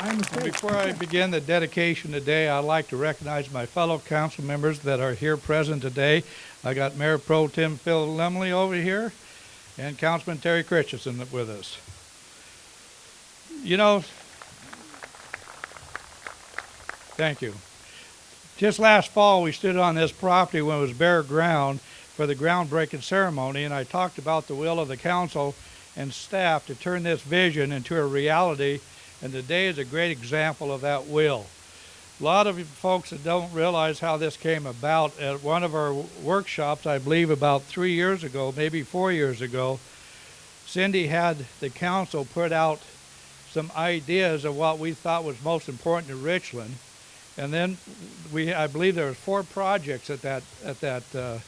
Before I begin the dedication today, I'd like to recognize my fellow council members that are here present today. I got Mayor Pro Tem Phil Lemley over here and Councilman Terry Christensen with us. You know, thank you. Just last fall, we stood on this property when it was bare ground for the groundbreaking ceremony, and I talked about the will of the council and staff to turn this vision into a reality, and today is a great example of that will. A lot of folks that don't realize how this came about, at one of our workshops, I believe about 3 years ago, maybe 4 years ago, Cindy had the council put out some ideas of what we thought was most important in Richland. And then I believe there were 4 projects at that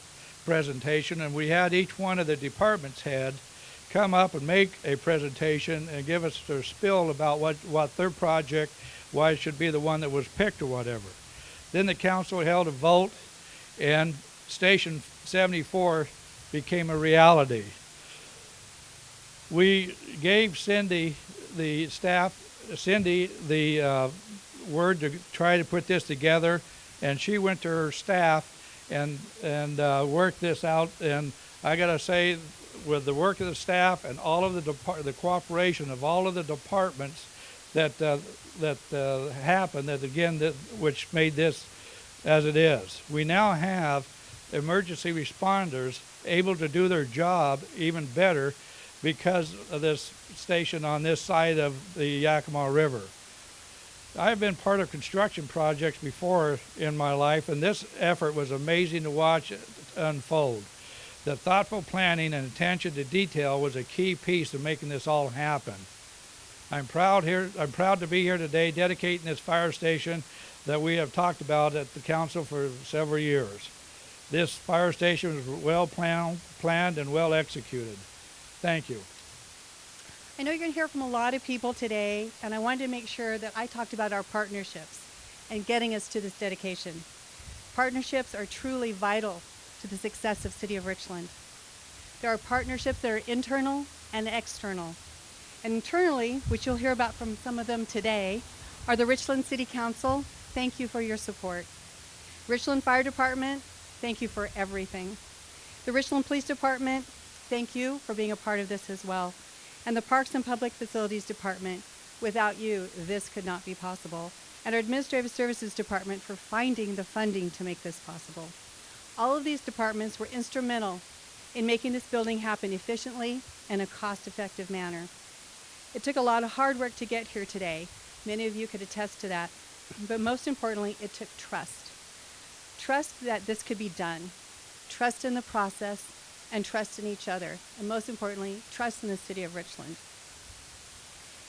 presentation, and we had each one of the departments head come up and make a presentation and give us their spiel about what their project, why it should be the one that was picked or whatever. Then the council held a vote, and Station 74 became a reality. We gave Cindy, the staff, the word to try to put this together, and she went to her staff and worked this out. And I gotta say, with the work of the staff and all of the cooperation of all of the departments that happened, which made this as it is. We now have emergency responders able to do their job even better because of this station on this side of the Yakima River. I've been part of construction projects before in my life, and this effort was amazing to watch unfold. The thoughtful planning and attention to detail was a key piece of making this all happen. I'm proud to be here today dedicating this fire station that we have talked about at the council for several years. This fire station was well planned and well executed. Thank you. I know you're going to hear from a lot of people today, and I wanted to make sure that I talked about our partnerships and getting us to this dedication. Partnerships are truly vital to the success of City of Richland. There are partnerships that are internal and external. And internally, which you'll hear about from some of them today, are the Richland City Council. Thank you for your support. Richland Fire Department, thank you for everything. The Richland Police Department, thank you for being a part of this as well. And the Parks and Public Facilities Department, without you, this could not be possible. And our Administrative Services Department for finding the funding to make this possible. All of these departments were instrumental in making this building happen efficiently and in a cost-effective manner. It took a lot of hard work to get here today. Many of you could attest to that. But most importantly, it took trust. Trust that this could be done. Trust in the process and trust in each other. And most importantly, trust in the City of Richland.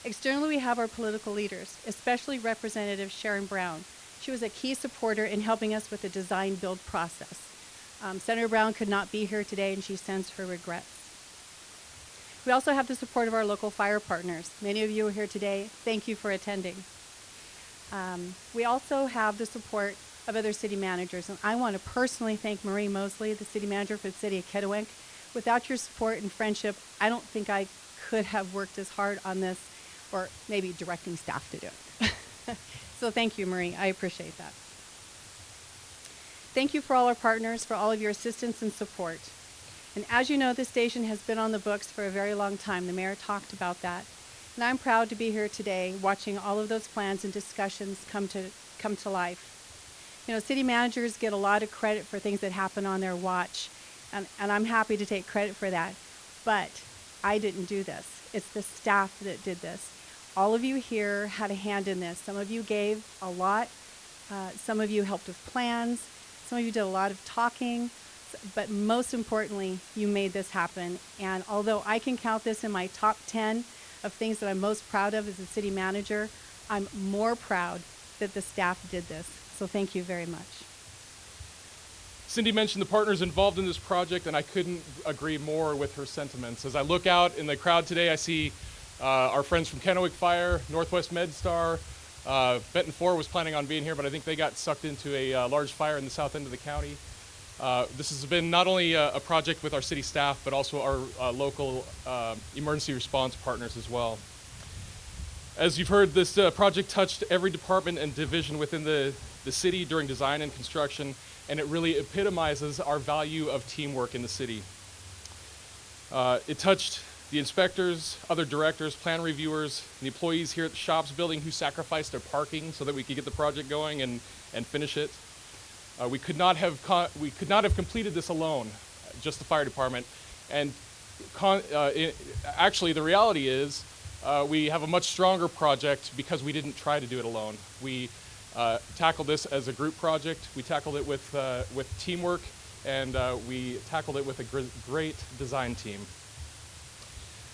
Externally, we have our political leaders, especially Representative Sharon Brown. She was a key supporter in helping us with the design-build process. Senator Brown could not be here today, and she sends her regrets. We also have the support of our local fire partners. Many of you are here today. Thank you for attending. We also have the support of other city managers, and I want to personally thank Marie Mosley, the city manager for the city of Ketowink. Without your support and friendship, I don't think I could have worked as hard on this, or maybe directing staff to do it. So thank you, Marie. I appreciate that. Thank you for all our partners, for all of your assistance and support. And as you know, this station has been on the books for a very long time. The mayor talked about that. And I'm proud to be here today watching all of those plans and discussions come to life. You know, city managers get a lot of credit for things that happen on their watch, and I'm happy to take credit for that. But I didn't do this. It's the staff that did this. All of you here had a hand in this. Some of you gave a lot. Some of you helped with plans. Some of you did a lot of talking. But most importantly, you made this happen. And although I can count this in my top 10 of things that I'm most proud of as a city manager, I'm more proud that the staff did this. So thank you very much. Cindy mentioned the partners involved in this project, and I couldn't agree more with her sentiments. As I look out in the crowd today, I see our friends from Kennewick Fire, Northwest MedStar. Benton 4 was planning on being here, but I think they got sucked into a large fire in the south end of the county. This has been not only a project with our city staff, but also our local emergency response partners as well. As you've heard, this project touched every department and division within the city during design and construction, and it really epitomizes our value of teamwork in the city. It touched the inspectors, other directors, plan reviewers, the employees here at the shops building who sacrificed their parking so that we could get the project going and finish it. We could not have completed this alone, just the fire department. And actually, the reality is we have a much stronger project because we didn't try to do it alone. We tackled this as a group project. We tackled it with teamwork, and we tackled it with a great design team.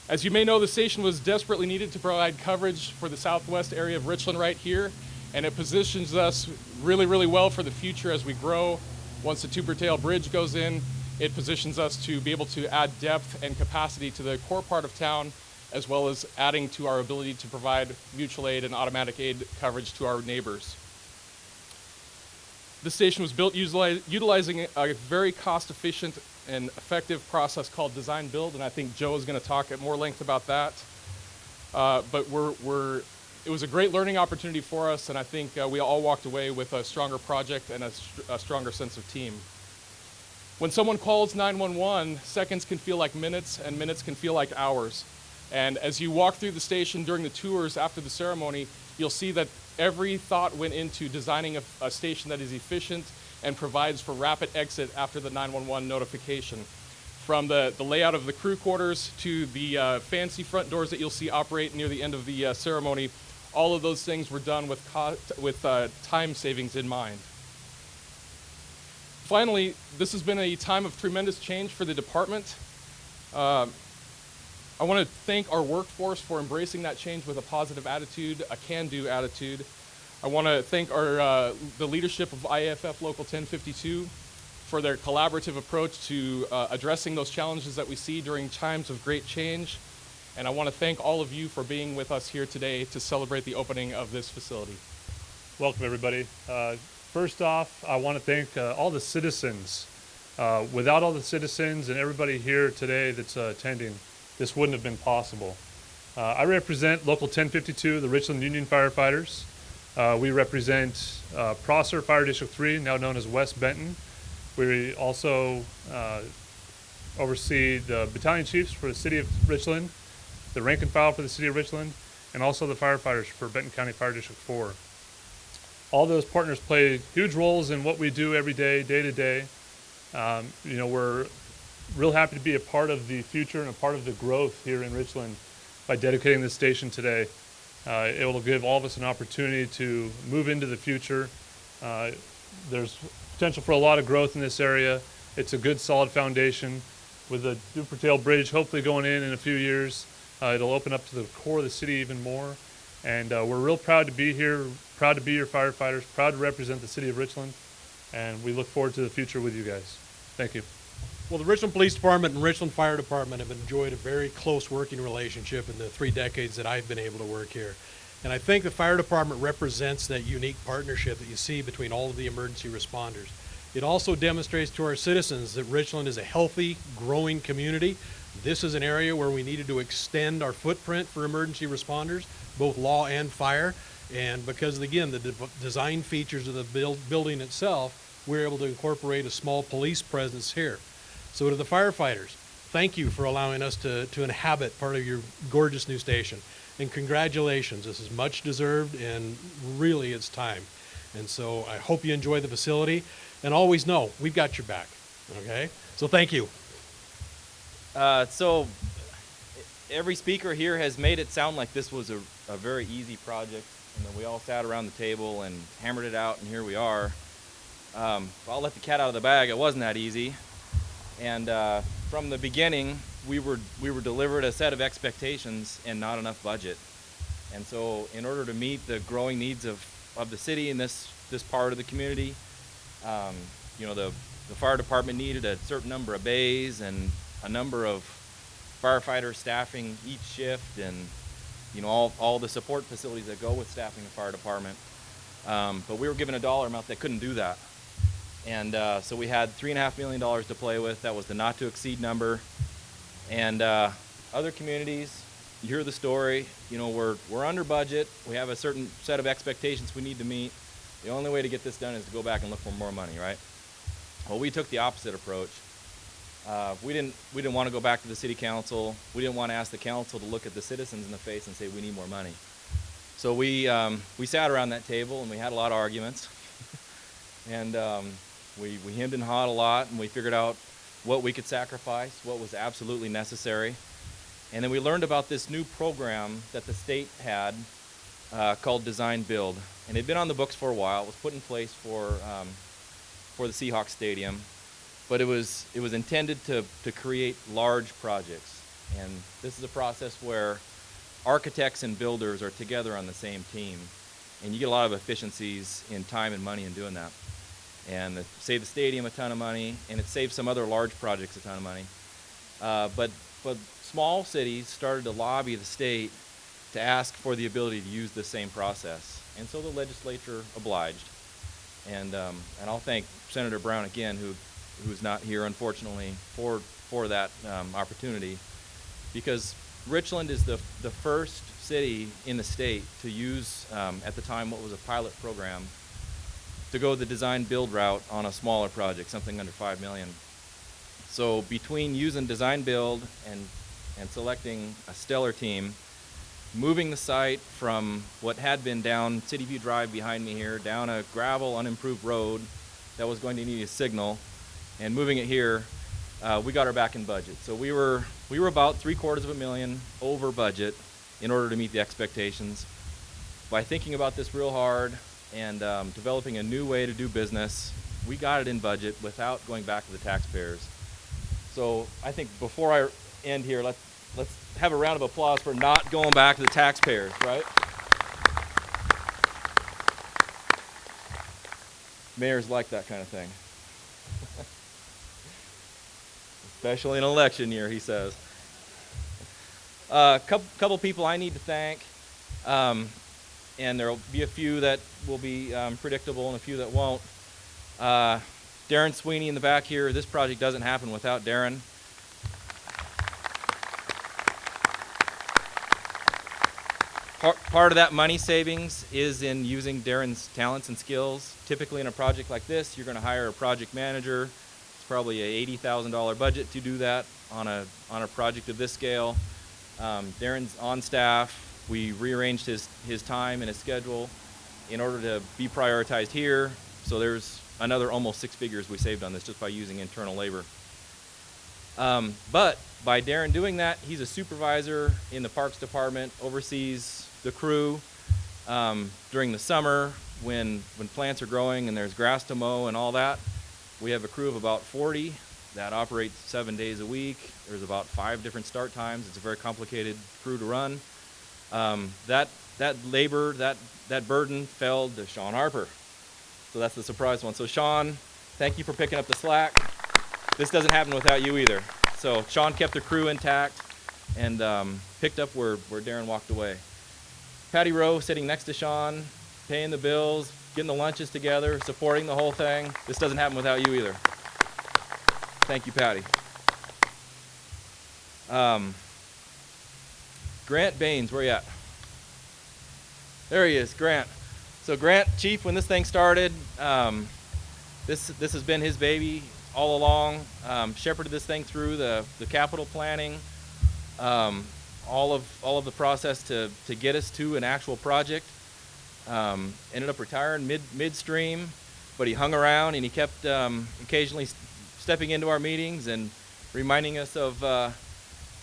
As you may know, the station was desperately needed to provide coverage for the southwest area of Richland right here, and it positions us really, really well for the future as we grow. Once the Duportail Bridge goes in, it positions us to be able to add depth and capacity to the core part of town, as well as adding to our ability to provide mutual aid and automatic aid coverage to our neighbors. This station was built utilizing a very cost-efficient and effective process called design build, and I think Joe is going to talk at more length about that. But it was a great learning opportunity for us, and I think we all walked away with a stronger project and a stronger sense of team. When someone calls 911, seconds can feel like minutes, and minutes can feel like hours. And as you walk through the station during the tours after the ceremony, you'll see that every thought went into designing a station that is efficient and provides for rapid exit after the 911 notification. From the layout of the crew quarters to the fancy front doors that you'll see operate near the end of the ceremony, all of those things were done with time savings in mind. Finally, this has been a time of tremendous change for the department. I want to thank our workforce for embracing that change with a positive attitude, a can-do attitude. I want to thank the leadership of IAFF Local 1052 for their collaborative approach to addressing those challenges that we see during times of great change. And I want to thank all of you for being with us here today to celebrate the opening of this facility. Welcome, everybody. First off, I want to thank all the citizens. Without all the citizens and everybody here today that's attending, this wouldn't have been possible. I represent Local 1052, the Richland Union Firefighters. We represent Prosser Fire District 3, now known as West Benton. We also oversee the battalion chiefs for the City of Richland, the rank and file for the City of Richland, and also the firefighters for Benton County Fire District 4. All those partners play huge roles in what we do every day, day to day. We're real happy to be a part of the future and a part of the growth here in Richland by dedicating this station today. It will give all of us an opportunity to move into the future. There's potential for a lot of growth in this area. It's a good, solid foundation. With the Duportail Bridge hopefully going in a few years, it'll open up to the core of the city even more. And we're real proud to be here, proud to be your firefighters, proud to represent the City of Richland, and we look forward to the future with you guys. Thank you. Well, the Richland Police Department and Richland Fire Department have enjoyed a very close working relationship in the 3 decades that I've been able to work here. And I think the fire department represents that unique partnership that you see between all of the emergency responders. It also demonstrates to our citizens that Richland is a healthy, growing community. This is an area where we needed to extend our footprint for emergency responders, both law and fire. And because, again, the design features of the building itself, we're able to incorporate a small police presence here. So to the firefighters, thank you for allowing us to inhabit part of your gorgeous new station. And congratulations, this is much deserved and really it's time. And so I hope you enjoy the facility and always know we've got your back, okay? So thank you. So every speaker here has made it sound like this was a very easy project, and then we all sat around the table and hammered it out, and here we are. I'll let the cat out of the bag. It wasn't that easy. And from the beginning, we were delivered a set of expectations and not enough budget. And so in order to meet the growing needs of the city and this part of the community, the fire department needed a certain number of bays and a number of firefighters staffing each shift, and all the support facilities that go with staffing the fire department. But we were given a dollar amount that couldn't do that. And so we had $3.5 million to play with. That was the not to exceed number. And other communities you hear the story. You know, we're under budget. We have a certain set of expectations we need to meet. The only way to get this done is to go back and look for more money, right? Well, we took the opposite approach. We didn't want to go back to the city council. We didn't want to ask the council to look at the citizens in the face and say we need more money. So we sat around that table and we had a lot of arguments, and we hemmed and hawed a lot, and we figured out what we could sacrifice, what was absolutely necessary. And then we learned about this new program that the state had called Design Build. And it had been on the books for a while. It was put in place for the Seahawks Stadium. But it was intended to create large projects. And this is a process where architects and builders are together on the same team. And you get a lot of efficiencies in time and money in doing that. And it saved the stadium a ton of money, and it saved some other large projects a ton of money. But small cities started to lobby the state to ask for the ability to use the same process. And so the legislature obliged. And I'll thank Senator Brown again, who's not here, unfortunately, for that opportunity, because Richland is the first city in the state to use, at the time, what was a pilot program, to go the design build route on a smaller project, something under $5 million. So between using design build and selecting a stellar team, moving the site from what had been down City View Drive behind me here, down a gravel, unimproved road that was going to need a signal, and moving it here, we got our back in budget. So we were about $750,000 over budget in order to meet the expectations. By thinking about this real hard and developing a new way to do business, we got it in budget without going back to the taxpayers. So I think before I end here, let's have a round of applause for not going back to the taxpayers, right? Mayors like that kind of thing. Especially in an election year, he says. Couple people I need to thank, and there will be a few that will be predictable and a few that won't. Darren Sweeney in the back here, this project doesn't happen without Darren. Part of that money savings is in using Darren's talents and skills. Typically in a project like this, you're going to hire a project manager. It's probably a $80,000 budget to do that on a project of this scale. Darren's on staff. We rearranged his time and his schedule in order to be prioritized here. So there's another almost 6 figures we saved on this just by using internal labor. But by Darren doing that, he's a supervisor in the Parks Department, oversees the crew during the summer when plants are growing and there's grass to mow and all that. We have a crew of about 40 that operates 7 days a week. There's about 5 different start times. It's a very complicated crew to run. That labor, that burden fell to Sean Harper. So that's the surprise one. So Sean, thank you for picking up the slack. This doesn't happen without you either. So Sean kept the crew intact and picked up where Darren walked away. Patty Rowe sitting next to Sean, paying the bills, getting the lunches together, supporting the whole thing. This doesn't happen without you either. Thank you, Patty. Grant Baines, where you at? There he is, Grant. So Grant, Chief, when this thing started, this has been his baby all along. Shepherded this thing through the capital planning, all of the process to get us to an actual project. Ended up retiring midstream, but he hung around and he kept occasionally stepping into our meetings and reminding us of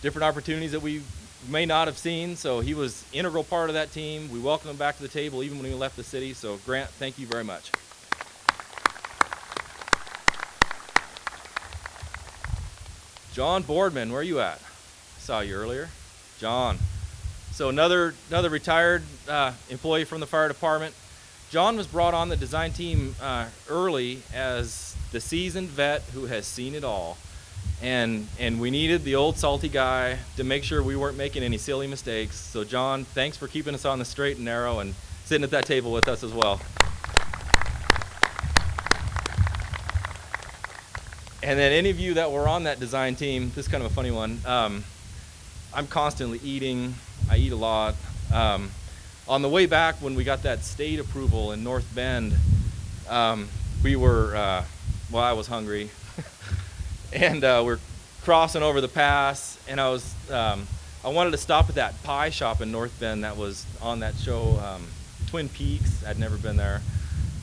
different opportunities that we may not have seen. So he was an integral part of that team. We welcomed him back to the table even when we left the city. So Grant, thank you very much. John Boardman, where are you at? I saw you earlier. John. So another retired employee from the fire department. John was brought on the design team early as the seasoned vet who has seen it all. And we needed the old salty guy to make sure we weren't making any silly mistakes. So John, thanks for keeping us on the straight and narrow and sitting at that table with us as well. And then any of you that were on that design team, this is kind of a funny one. I'm constantly eating, I eat a lot. On the way back, when we got that state approval in North Bend, we were, I was hungry, and we're crossing over the pass, and I wanted to stop at that pie shop in North Bend that was on that show, Twin Peaks. I'd never been there.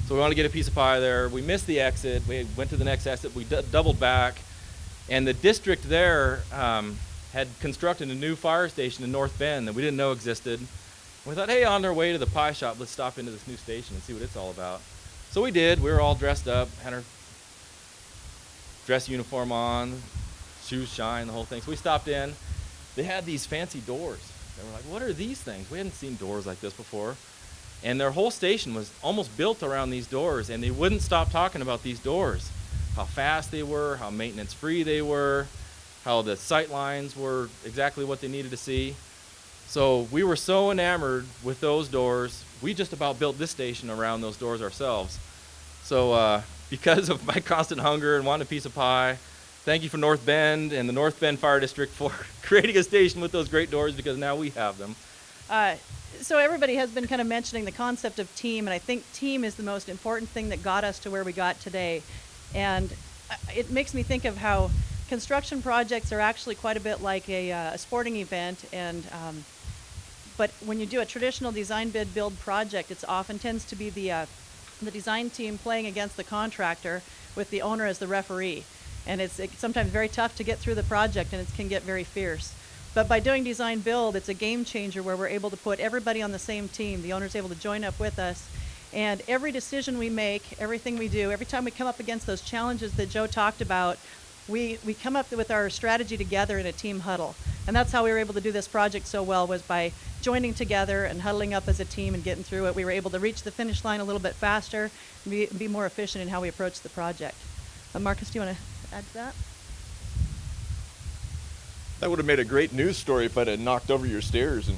So we wanted to get a piece of pie there. We missed the exit. We went to the next exit. We doubled back, and the district there had constructed a new fire station in North Bend that we didn't know existed. And we thought, hey, on our way to the pie shop, let's stop into this new station and see what it's all about. So we did. We were all dressed up, had our dress uniform on, shoes shine, the whole thing. So we stopped in. They had these fancy doors. They were like, what are these things? We hadn't seen doors like this before. And their whole station was almost built around these doors, and they wouldn't stop talking about these doors. How fast they were, how maintenance-free they were, how the sight lines were exactly what they needed to see. So we were so enamored with those doors, we just about built this station around those doors ourselves. So because of my constant hunger and wanting a piece of pie, thank you for North Bend and the North Bend Fire District for creating a station with those great doors, because now we have them. So everybody has been kind of mentioning the concept of team, and I think team is the most important thing that got us to where we got today. And it makes me think of how construction projects are actually quite a bit like a sporting event, and but when you do a traditional design bid build project, it often tends to be the design team playing against the contractor with the owner as the referee. And it's sometimes very tough to get through the project, and it can get very fierce. But by doing design build, it's a game changer where we're able to put everybody on the same team. The owner's able to join up with us. And every decision we make, everything we do, every time we come up against those challenges that Joe talked about, we come up with our strategy together in a team huddle. And that's how we were able to do this project so well, was by joining together and huddling up as a team and getting through it. We were able to reach the finish line a little bit faster and be more efficient in how we approach the project. Marcus, do you want to add to that? That would have made a great news story if I'd have knocked over your stairs and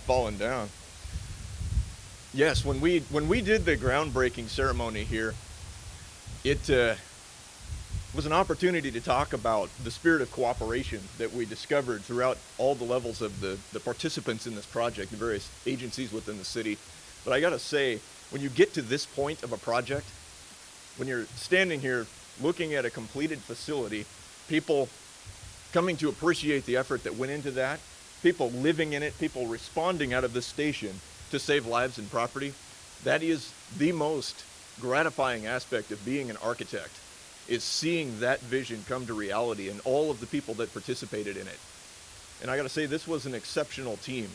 fallen down. Yes, when we did the groundbreaking ceremony here, it was an opportunity to talk about the spirit of cooperation that we discovered throughout all the levels of the participants in this project, the various agencies within the city. But I gotta say, when you get to this point of a project, when you're standing here looking at a completed facility, people coming to appreciate the effort that went into that, people living in it, people responding out of this station to save lives and property, that is the most gratifying aspect of being an architect, is seeing that vision come to reality and all of the people that participated in it. And I gotta say, this was an exceptional team.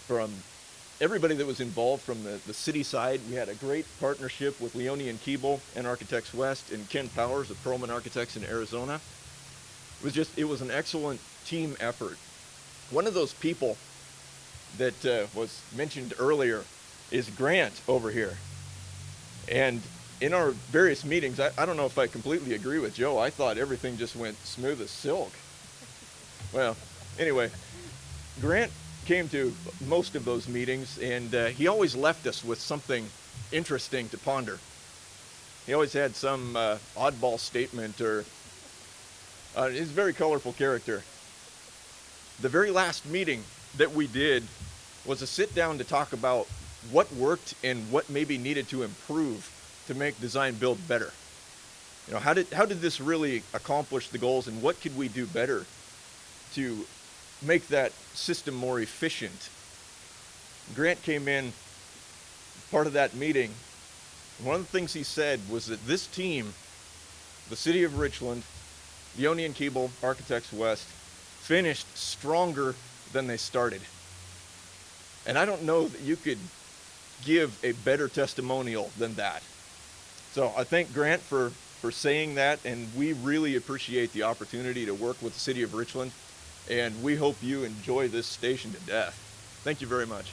From everybody that was involved from the city side, we had a great partnership with Leone and Keeble and Architects West and Ken Powers of Perlman Architects in Arizona. It was an excellent team effort. One of those people that was mentioned earlier is Grant over here. And in our various meetings, I don't know if I completely agree with Joe. I thought everything just went smooth as silk. Well, anyway, Grant came to most of those meetings, and he always left us with something interesting to ponder. He always had some oddball statement, or he's a very colorful character. The very last meeting that we did was a sit down to talk about what worked and what maybe needed to improve to make design build better. You know, how did this really accomplish the goals, and what could we do better to make that system more efficient? Grant came in, part of that meeting, and one of the things he said was that this team, the City of Richland, Leone and Keeble, Architects West, finished stronger than they started. And I don't know that you could give a better testimonial than that. So I thank Grant for saying that, and we really appreciate the opportunity to work with the City of Richland, and we hope you enjoy this station to death. Thank you very much.